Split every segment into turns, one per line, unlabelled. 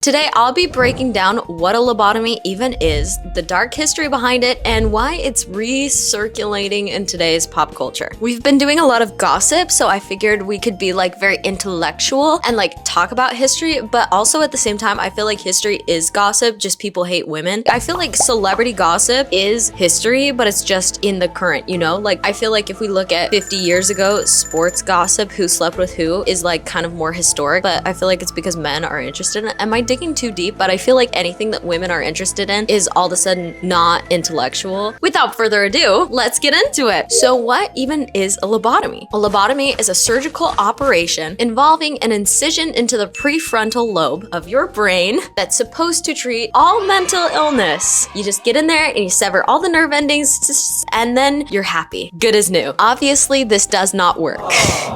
Today, I'll be breaking down what a lobotomy even is, the dark history behind it, and why it's recirculating in today's pop culture. We've been doing a lot of gossip, so I figured we could be like very intellectual and like talk about history, but also at the same time, I feel like history is gossip, just people hate women. I feel like celebrity gossip is history, but it's just in the current, you know? Like, I feel like if we look at 50 years ago, sports gossip, who slept with who, is like kind of more historic, but I feel like it's because men are interested in it. Am I digging too deep? But I feel like anything that women are interested in is all of a sudden not intellectual. Without further ado, let's get into it. So what even is a lobotomy? A lobotomy is a surgical operation involving an incision into the prefrontal lobe of your brain that's supposed to treat all mental illness. You just get in there and you sever all the nerve endings and then you're happy. Good as new. Obviously, this does not work.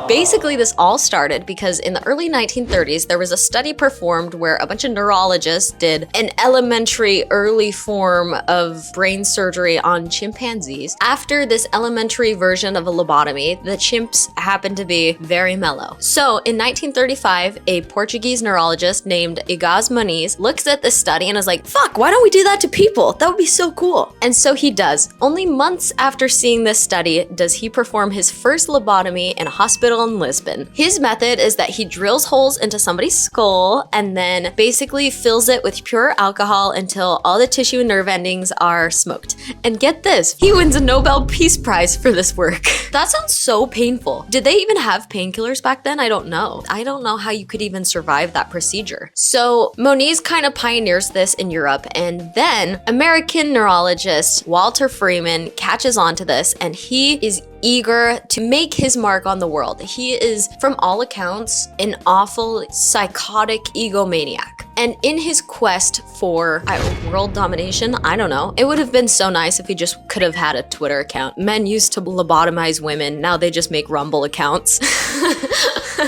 Basically, this all started because in the early 1930s, there was a study performed where a bunch of neurologists did an elementary early form of brain surgery on chimpanzees. After this elementary version of a lobotomy, the chimps happened to be very mellow. So in 1935, a Portuguese neurologist named Igaz Muniz looks at this study and is like, fuck, why don't we do that to people? That would be so cool. And so he does. Only months after seeing this study does he perform his first lobotomy in a hospital in Lisbon. His method is that he drills holes into somebody's skull and then basically fills it with pure alcohol until all the tissue and nerve endings are smoked. And get this, he wins a Nobel Peace Prize for this work. That sounds so painful. Did they even have painkillers back then? I don't know. I don't know how you could even survive that procedure. So Moniz kind of pioneers this in Europe, and then American neurologist Walter Freeman catches on to this, and he is eager to make his mark on the world. He is, from all accounts, an awful psychotic egomaniac. And in his quest for world domination, I don't know, it would have been so nice if he just could have had a Twitter account. Men used to lobotomize women, now they just make Rumble accounts.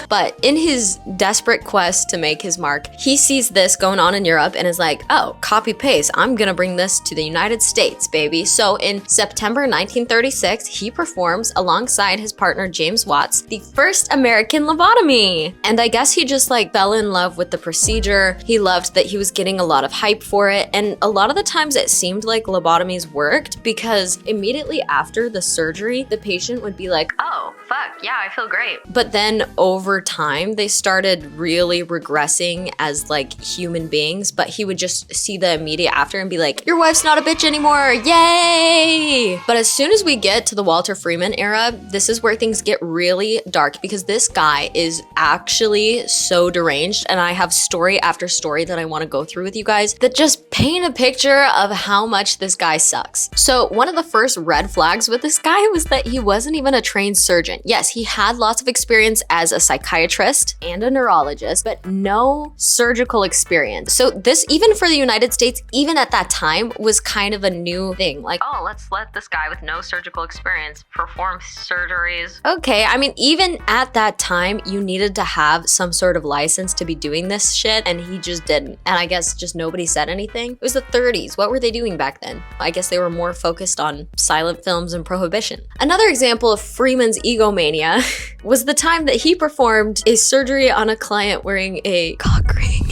But in his desperate quest to make his mark, he sees this going on in Europe and is like, oh, copy paste, I'm gonna bring this to the United States, baby. So in September 1936, he performs alongside his partner James Watts the first American lobotomy. And I guess he just like fell in love with the procedure. He loved that he was getting a lot of hype for it. And a lot of the times it seemed like lobotomies worked because immediately after the surgery, the patient would be like, oh, fuck, yeah, I feel great. But then over time, they started really regressing as like human beings, but he would just see the immediate after and be like, your wife's not a bitch anymore, yay! But as soon as we get to the Walter Freeman era, this is where things get really dark because this guy is actually so deranged, and I have story after story that I want to go through with you guys that just paint a picture of how much this guy sucks. So one of the first red flags with this guy was that he wasn't even a trained surgeon. Yes, he had lots of experience as a psychiatrist and a neurologist, but no surgical experience. So this, even for the United States, even at that time, was kind of a new thing. Like, oh, let's let this guy with no surgical experience perform surgeries. Okay, I mean, even at that time, you needed to have some sort of license to be doing this shit, and he just didn't. And I guess just nobody said anything. It was the 30s. What were they doing back then? I guess they were more focused on silent films and prohibition. Another example of Freeman's egomania was the time that he performed a surgery on a client wearing a cock ring.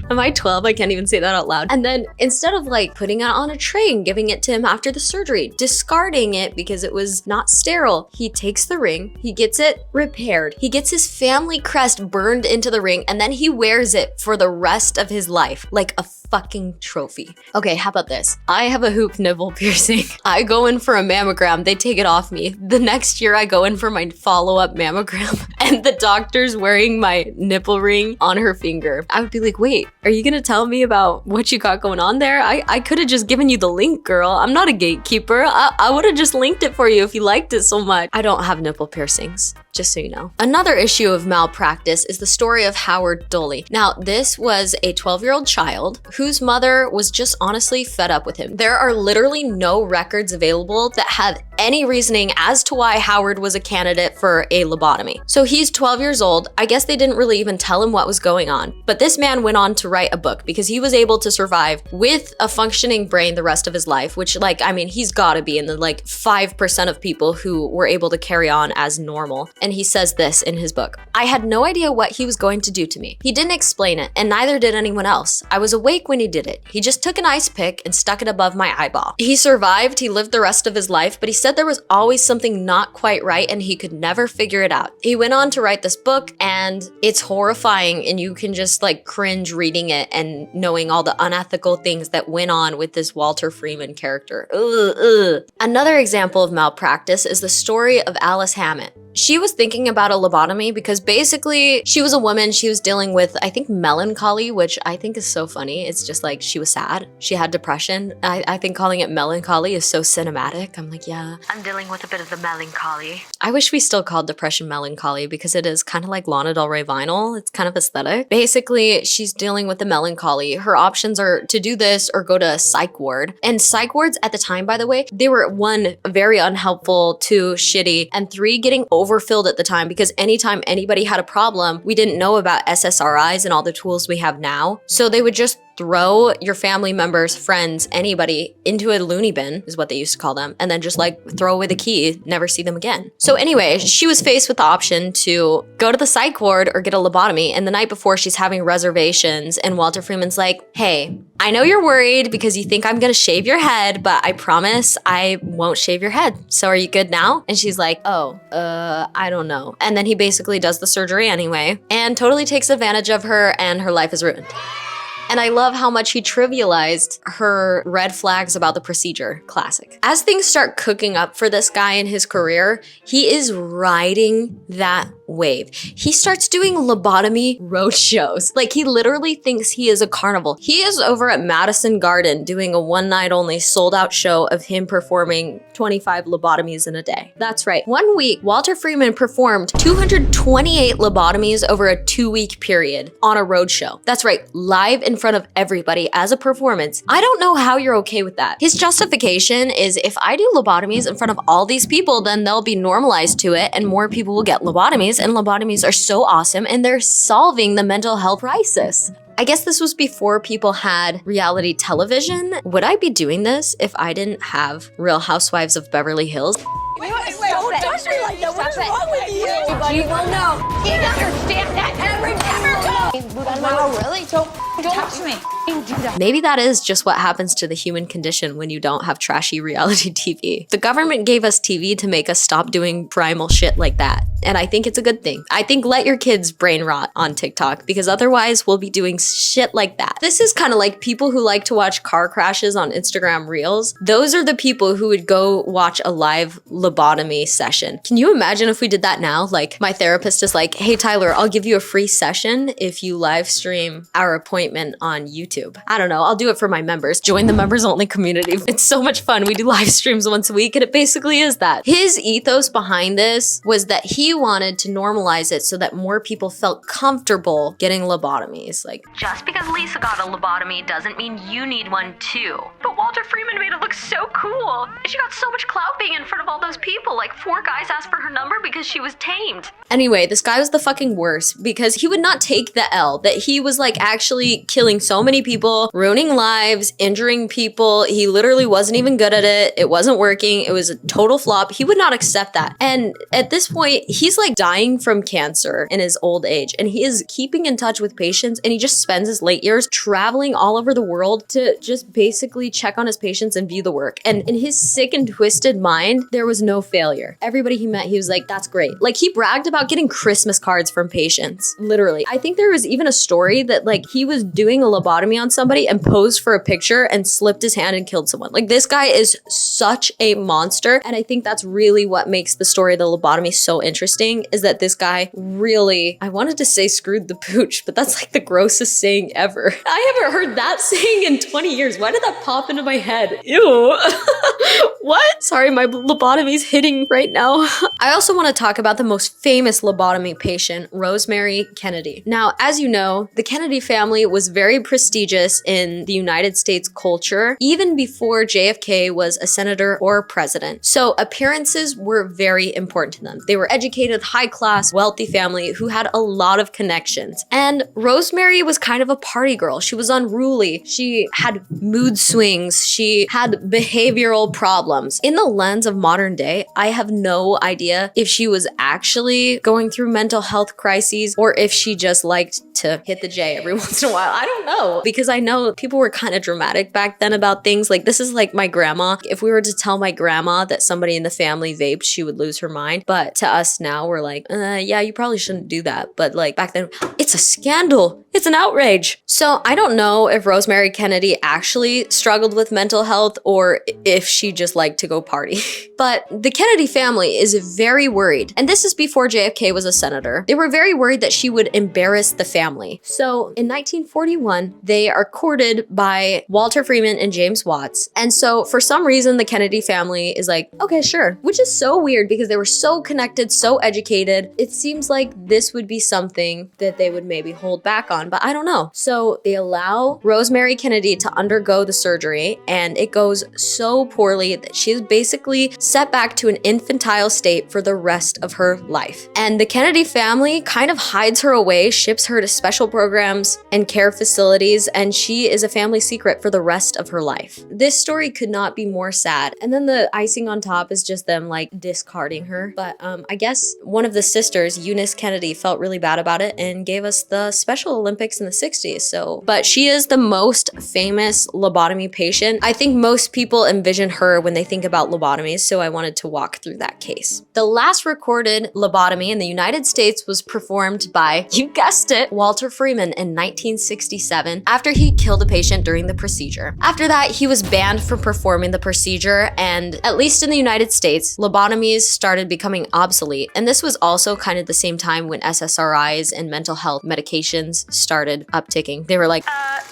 Am I 12? I can't even say that out loud. And then instead of like putting it on a tray and giving it to him after the surgery, discarding it because it was not sterile, he takes the ring, he gets it repaired, he gets his family crest burned into the ring, and then he wears it for the rest of his life like a fucking trophy. Okay, how about this? I have a hoop nipple piercing. I go in for a mammogram, they take it off me. The next year I go in for my follow-up mammogram and the doctor's wearing my nipple ring on her finger. I would be like, wait, are you gonna tell me about what you got going on there? I could have just given you the link, girl. I'm not a gatekeeper. I would have just linked it for you if you liked it so much. I don't have nipple piercings, just so you know. Another issue of malpractice is the story of Howard Doley. Now, this was a 12-year-old child whose mother was just honestly fed up with him. There are literally no records available that have any reasoning as to why Howard was a candidate for a lobotomy. So he's 12 years old. I guess they didn't really even tell him what was going on. But this man went on to write a book because he was able to survive with a functioning brain the rest of his life, which, like, I mean, he's gotta be in the like 5% of people who were able to carry on as normal. And he says this in his book: "I had no idea what he was going to do to me. He didn't explain it, and neither did anyone else. I was awake when he did it. He just took an ice pick and stuck it above my eyeball." He survived, he lived the rest of his life, but he said there was always something not quite right and he could never figure it out. He went on to write this book, and it's horrifying, and you can just like cringe reading it and knowing all the unethical things that went on with this Walter Freeman character. Ugh. Another example of malpractice is the story of Alice Hammett. She was thinking about a lobotomy because basically she was a woman, she was dealing with, I think, melancholy, which I think is so funny. It's just like she was sad. She had depression. I think calling it melancholy is so cinematic. I'm like, yeah, I'm dealing with a bit of the melancholy. I wish we still called depression melancholy because it is kind of like Lana Del Rey vinyl. It's kind of aesthetic. Basically, she's dealing with the melancholy. Her options are to do this or go to a psych ward. And psych wards at the time, by the way, they were 1, very unhelpful, 2, shitty, and 3, getting overfilled at the time because anytime anybody had a problem, we didn't know about SSRIs and all the tools we have now. So they would just throw your family members, friends, anybody into a loony bin, is what they used to call them, and then just like throw away the key, never see them again. So anyway, she was faced with the option to go to the psych ward or get a lobotomy, and the night before she's having reservations, and Walter Freeman's like, "Hey, I know you're worried because you think I'm gonna shave your head, but I promise I won't shave your head. So are you good now?" And she's like, I don't know. And then he basically does the surgery anyway and totally takes advantage of her, and her life is ruined. And I love how much he trivialized her red flags about the procedure. Classic. As things start cooking up for this guy in his career, he is riding that wave. He starts doing lobotomy road shows. Like, he literally thinks he is a carnival. He is over at Madison Garden doing a one-night only sold-out show of him performing 25 lobotomies in a day. That's right. One week, Walter Freeman performed 228 lobotomies over a 2-week period on a road show. That's right, live in front of everybody as a performance. I don't know how you're okay with that. His justification is, if I do lobotomies in front of all these people, then they'll be normalized to it and more people will get lobotomies, and lobotomies are so awesome and they're solving the mental health crisis. I guess this was before people had reality television. Would I be doing this if I didn't have Real Housewives of Beverly Hills?
Wait, don't touch me like that. What is wrong with you? You will know. You understand that every Wow, really? Don't touch me. Do that.
Maybe that is just what happens to the human condition when you don't have trashy reality TV. The government gave us TV to make us stop doing primal shit like that. And I think it's a good thing. I think let your kids brain rot on TikTok, because otherwise we'll be doing shit like that. This is kind of like people who like to watch car crashes on Instagram Reels. Those are the people who would go watch a live lobotomy session. Can you imagine if we did that now? Like, my therapist is like, "Hey Tyler, I'll give you a free session if you live stream our appointment on YouTube." I don't know, I'll do it for my members. Join the members only community. It's so much fun. We do live streams once a week, and it basically is that. His ethos behind this was that he wanted to normalize it so that more people felt comfortable getting lobotomies. Like, just because Lisa got a lobotomy doesn't mean you need one too. But Walter Freeman made it look so cool. She got so much clout being in front of all those people. Like, 4 guys asked for her number because she was tamed. Anyway, this guy was the fucking worst because he would not take the L that he was like actually killing so many people, ruining lives, injuring people. He literally wasn't even good at it. It wasn't working. It was a total flop. He would not accept that. And at this point, he's like dying from cancer in his old age, and he is keeping in touch with patients, and he just spends his late years traveling all over the world to just basically check on his patients and view the work. And in his sick and twisted mind, there was no failure. Everybody he met, he was like, "That's great." Like, he bragged about getting Christmas cards from patients. Literally. I think there was even a story that like he was doing a lobotomy on somebody and posed for a picture and slipped his hand and killed someone. Like, this guy is such a monster. And I think that's really what makes the story of the lobotomy so interesting, is that this guy really, I wanted to say screwed the pooch, but that's like the grossest saying ever. I haven't heard that saying in 20 years. Why did that pop into my my head. Ew. What? Sorry, my lobotomy's hitting right now. I also want to talk about the most famous lobotomy patient, Rosemary Kennedy. Now, as you know, the Kennedy family was very prestigious in the United States culture, even before JFK was a senator or president. So appearances were very important to them. They were educated, high-class, wealthy family who had a lot of connections. And Rosemary was kind of a party girl. She was unruly. She had mood swings. She had behavioral problems. In the lens of modern day, I have no idea if she was actually going through mental health crises or if she just liked to hit the J every once in a while. I don't know, because I know people were kind of dramatic back then about things. Like, this is like my grandma. If we were to tell my grandma that somebody in the family vaped, she would lose her mind. But to us now, we're like, yeah, you probably shouldn't do that. But like back then, it's a scandal. It's an outrage. So I don't know if Rosemary Kennedy actually struggled with mental health or if she just liked to go party. But the Kennedy family is very worried. And this is before JFK was a senator. They were very worried that she would embarrass the family. So in 1941, they are courted by Walter Freeman and James Watts. And so for some reason, the Kennedy family is like, okay, sure. Which is so weird because they were so connected, so educated. It seems like this would be something that they would maybe hold back on, but I don't know. So they allow Rosemary Kennedy to undergo the surgery, and it goes so poorly that she is basically set back to an infantile state for the rest of her life. And the Kennedy family kind of hides her away, ships her to special programs and care facilities, and she is a family secret for the rest of her life. This story could not be more sad. And then the icing on top is just them like discarding her. But I guess one of the sisters, Eunice Kennedy, felt really bad about it and gave us the Special Olympics in the 60s. But she is the most famous lobotomy patient. I think most people envision her when they think about lobotomies, so I wanted to walk through that case. The last recorded lobotomy in the United States was performed by, you guessed it, Walter Freeman in 1967 after he killed a patient during the procedure. After that, he was banned from performing the procedure, and at least in the United States, lobotomies started becoming obsolete. And this was also kind of the same time when SSRIs and mental health medications started upticking. They were like,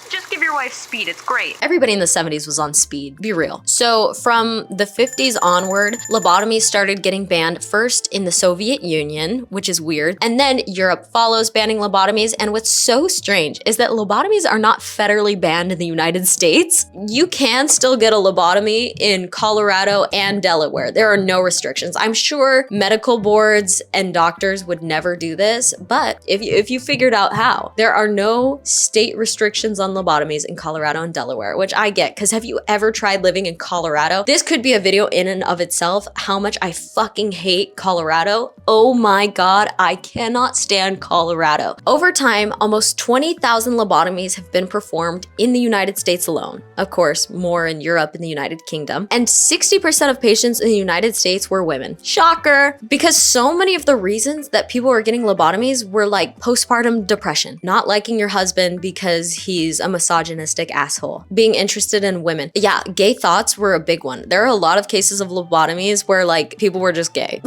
just give your wife speed, it's great. Everybody in the 70s was on speed, be real. So from the 50s onward, lobotomies started getting banned first in the Soviet Union, which is weird, and then Europe follows banning lobotomies. And what's so strange is that lobotomies are not federally banned in the United States. You can still get a lobotomy in Colorado and Delaware. There are no restrictions. I'm sure medical boards and doctors would never do this, but if you figured out how, there are no state restrictions on lobotomies in Colorado and Delaware, which I get, because have you ever tried living in Colorado? This could be a video in and of itself, how much I fucking hate Colorado. Oh my God, I cannot stand Colorado. Over time, almost 20,000 lobotomies have been performed in the United States alone. Of course, more in Europe and the United Kingdom. And 60% of patients in the United States were women. Shocker! Because so many of the reasons that people were getting lobotomies were like postpartum depression, not liking your husband because he's a misogynistic asshole, being interested in women. Yeah, gay thoughts were a big one. There are a lot of cases of lobotomies where like people were just gay.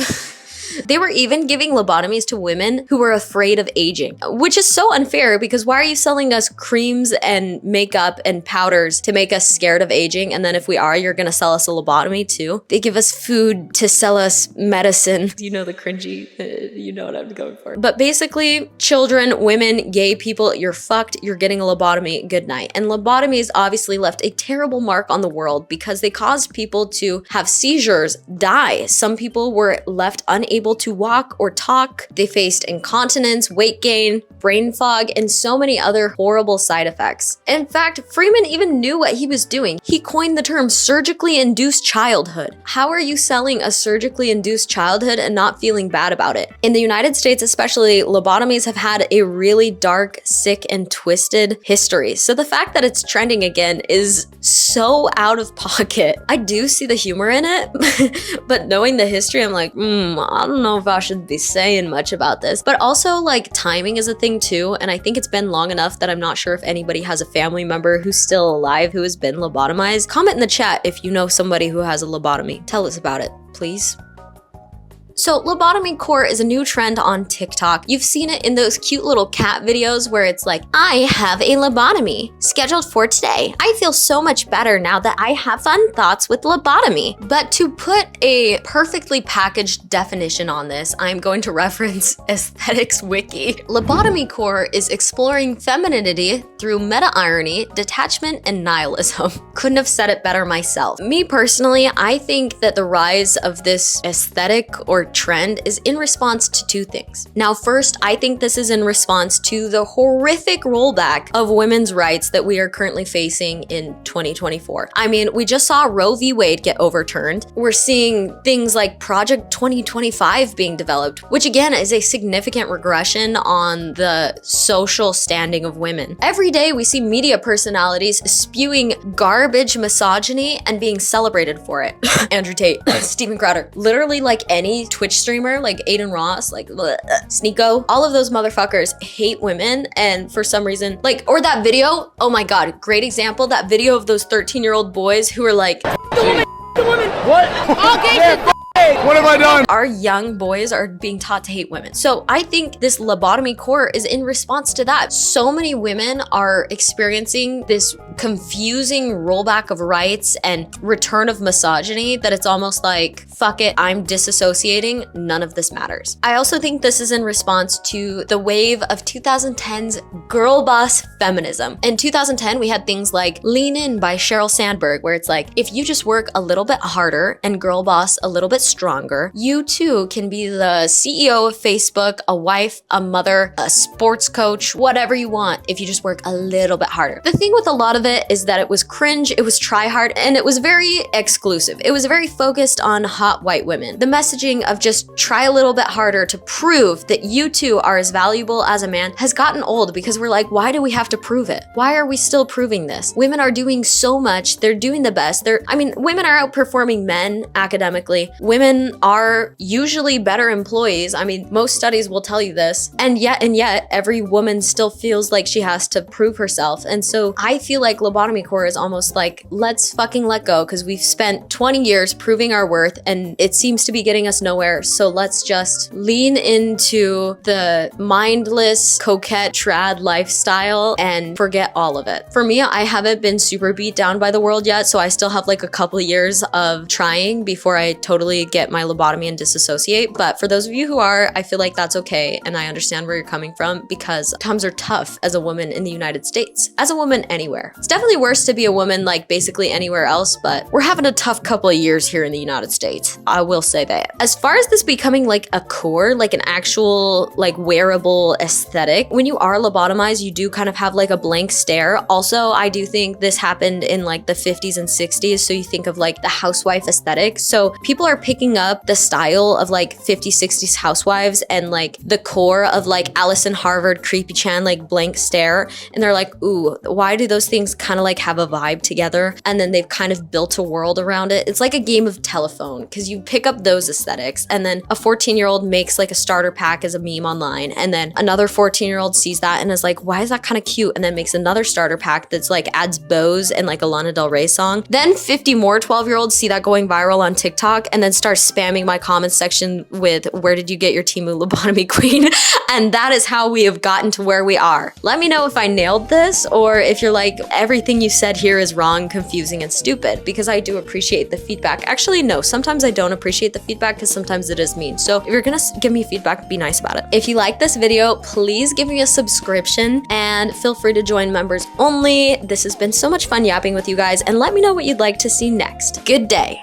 They were even giving lobotomies to women who were afraid of aging, which is so unfair because why are you selling us creams and makeup and powders to make us scared of aging? And then if we are, you're gonna sell us a lobotomy too? They give us food to sell us medicine. You know the cringy, you know what I'm going for. But basically, children, women, gay people, you're fucked, you're getting a lobotomy, good night. And lobotomies obviously left a terrible mark on the world because they caused people to have seizures, die. Some people were left unable to walk or talk. They faced incontinence, weight gain, brain fog, and so many other horrible side effects. In fact, Freeman even knew what he was doing. He coined the term surgically induced childhood. How are you selling a surgically induced childhood and not feeling bad about it? In the United States especially, lobotomies have had a really dark, sick, and twisted history. So the fact that it's trending again is so out of pocket. I do see the humor in it, but knowing the history, I'm like, I don't know if I should be saying much about this. But also, like, timing is a thing too, and I think it's been long enough that I'm not sure if anybody has a family member who's still alive who has been lobotomized. Comment in the chat if you know somebody who has a lobotomy. Tell us about it, please. So Lobotomy Core is a new trend on TikTok. You've seen it in those cute little cat videos where it's like, I have a lobotomy scheduled for today. I feel so much better now that I have fun thoughts with lobotomy. But to put a perfectly packaged definition on this, I'm going to reference Aesthetics Wiki. Lobotomy Core is exploring femininity through meta-irony, detachment, and nihilism. Couldn't have said it better myself. Me personally, I think that the rise of this aesthetic or trend is in response to two things. Now, first, I think this is in response to the horrific rollback of women's rights that we are currently facing in 2024. I mean, we just saw Roe v. Wade get overturned. We're seeing things like Project 2025 being developed, which again is a significant regression on the social standing of women. Every day we see media personalities spewing garbage misogyny and being celebrated for it. Andrew Tate, Steven Crowder, literally like any Twitch streamer, like Aiden Ross, like Sneeko, all of those motherfuckers hate women, and for some reason, like, or that video, oh my god, great example, that video of those 13-year-old boys who are like, the woman.
What?
Okay,
what have I done?
Our young boys are being taught to hate women. So I think this Lobotomy Core is in response to that. So many women are experiencing this confusing rollback of rights and return of misogyny that it's almost like, fuck it, I'm disassociating, none of this matters. I also think this is in response to the wave of 2010's girl boss feminism. In 2010, we had things like Lean In by Sheryl Sandberg, where it's like, if you just work a little bit harder and girl boss a little bit stronger, you too can be the CEO of Facebook, a wife, a mother, a sports coach, whatever you want, if you just work a little bit harder. The thing with a lot of it is that it was cringe, it was try hard, and it was very exclusive. It was very focused on hot white women. The messaging of just try a little bit harder to prove that you too are as valuable as a man has gotten old, because we're like, why do we have to prove it? Why are we still proving this? Women are doing so much. They're doing the best. Women are outperforming men academically. Women are usually better employees. I mean, most studies will tell you this. And yet, every woman still feels like she has to prove herself. And so I feel like Lobotomy Core is almost like, let's fucking let go, because we've spent 20 years proving our worth and it seems to be getting us nowhere. So let's just lean into the mindless, coquette, trad lifestyle and forget all of it. For me, I haven't been super beat down by the world yet, so I still have like a couple of years of trying before I totally get my lobotomy and disassociate. But for those of you who are, I feel like that's okay, and I understand where you're coming from, because times are tough as a woman in the United States, as a woman anywhere. It's definitely worse to be a woman like basically anywhere else, but we're having a tough couple of years here in the United States. I will say that. As far as this becoming like a core, like an actual like wearable aesthetic, when you are lobotomized, you do kind of have like a blank stare. Also, I do think this happened in like the 50s and 60s, so you think of like the housewife aesthetic. So people are picking up the style of like 50s, 60s housewives and like the core of like Allison Harvard, Creepy Chan, like blank stare, and they're like, ooh, why do those things kind of like have a vibe together? And then they've kind of built a world around it. It's like a game of telephone, because you pick up those aesthetics, and then a 14-year-old makes like a starter pack as a meme online, and then another 14-year-old sees that and is like, why is that kind of cute? And then makes another starter pack that's like adds bows and like a Lana Del Rey song. Then 50 more 12-year-olds see that going viral on TikTok and then start spamming my comments section with, where did you get your Temu lobotomy queen? And that is how we have gotten to where we are. Let me know if I nailed this, or if you're like, everything you said here is wrong, confusing, and stupid, because I do appreciate the feedback. Actually, no, sometimes I don't appreciate the feedback because sometimes it is mean. So if you're gonna give me feedback, be nice about it. If you like this video, please give me a subscription and feel free to join members only. This has been so much fun yapping with you guys, and let me know what you'd like to see next. Good day.